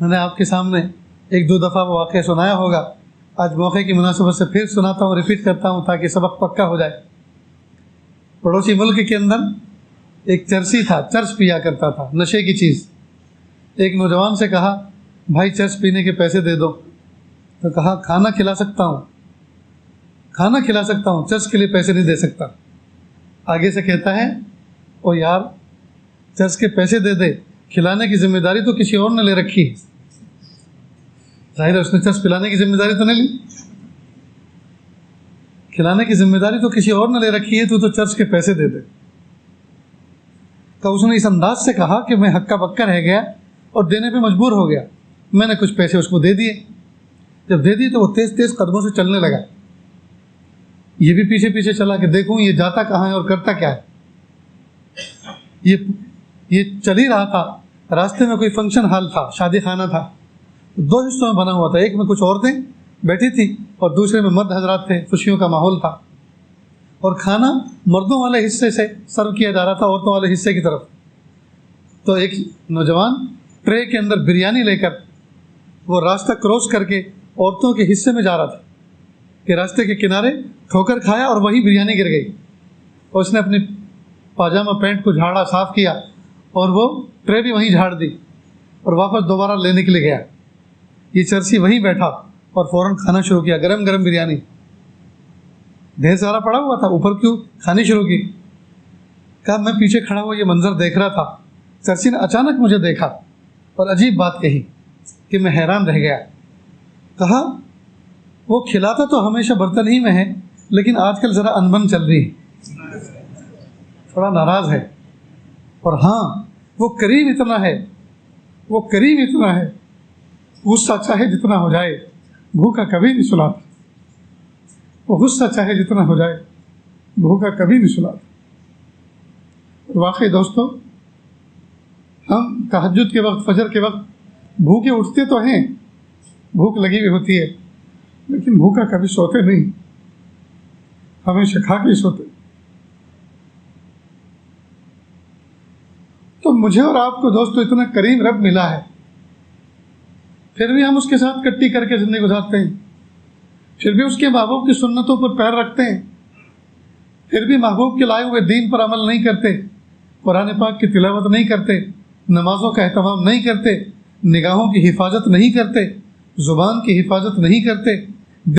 मैंने आपके सामने एक दो दफ़ा वो वाक़या सुनाया होगा, आज मौके की मुनासिबत से फिर सुनाता हूँ, रिपीट करता हूँ ताकि सबक पक्का हो जाए। पड़ोसी मुल्क के अंदर एक चरसी था, चर्स पिया करता था, नशे की चीज़। एक नौजवान से कहा, भाई चर्स पीने के पैसे दे दो। तो कहा, खाना खिला सकता हूँ, खाना खिला सकता हूँ, चर्स के लिए पैसे नहीं दे सकता। आगे से कहता है, ओ यार चर्स के पैसे दे दे, खिलाने की जिम्मेदारी तो किसी और ने ले रखी है। जाहिर है उसने चर्स पिलाने की जिम्मेदारी तो नहीं ली, खिलाने की जिम्मेदारी तो किसी और ने ले रखी है, तू तो चर्च के पैसे दे दे। तो उसने इस अंदाज से कहा कि मैं हक्का बक्का रह गया और देने पे मजबूर हो गया। मैंने कुछ पैसे उसको दे दिए। जब दे दिए तो वो तेज़ तेज़ कदमों से चलने लगा। ये भी पीछे पीछे चला कि देखूं ये जाता कहाँ है और करता क्या है। ये चल ही रहा था, रास्ते में कोई फंक्शन हॉल था, शादी खाना था, दो हिस्सों में बना हुआ था। एक में कुछ औरतें बैठी थी और दूसरे में मर्द हजरात थे, खुशियों का माहौल था। और खाना मर्दों वाले हिस्से से सर्व किया जा रहा था औरतों वाले हिस्से की तरफ। तो एक नौजवान ट्रे के अंदर बिरयानी लेकर वो रास्ता क्रॉस करके औरतों के हिस्से में जा रहा था कि रास्ते के किनारे ठोकर खाया और वही बिरयानी गिर गई। और उसने अपनी पाजामा पैंट को झाड़ा, साफ़ किया और वो ट्रे भी वहीं झाड़ दी और वापस दोबारा लेने के लिए गया। ये चरसी वहीं बैठा और फ़ौरन खाना शुरू किया, गरम गरम बिरयानी ढेर सारा पड़ा हुआ था, ऊपर क्यों खानी शुरू की। कहा, मैं पीछे खड़ा हुआ ये मंजर देख रहा था, चरसी ने अचानक मुझे देखा और अजीब बात कही कि मैं हैरान रह गया। कहा, वो खिलाता तो हमेशा बर्तन ही में है, लेकिन आजकल ज़रा अनबन चल रही है, थोड़ा नाराज़ है। और हाँ, वो करीब इतना है, वो करीब इतना है, गुस्सा चाहे जितना हो जाए भूखा कभी नहीं सुलाता। वो गुस्सा चाहे जितना हो जाए भूखा कभी नहीं सुलाता। वाकई दोस्तों, हम तहज्जुद के वक्त, फजर के वक्त भूखे उठते तो हैं, भूख लगी हुई होती है, लेकिन भूखा कभी सोते नहीं, हमेशा खा के सोते। तो मुझे और आपको दोस्तों इतना करीम रब मिला है, फिर भी हम उसके साथ कट्टी करके ज़िंदगी गुजारते हैं, फिर भी उसके महबूब की सुन्नतों पर पैर रखते हैं, फिर भी महबूब के लाए हुए दीन पर अमल नहीं करते, कुरान पाक की तिलावत नहीं करते, नमाज़ों का एहतमाम नहीं करते, निगाहों की हिफाजत नहीं करते, ज़ुबान की हिफाजत नहीं करते,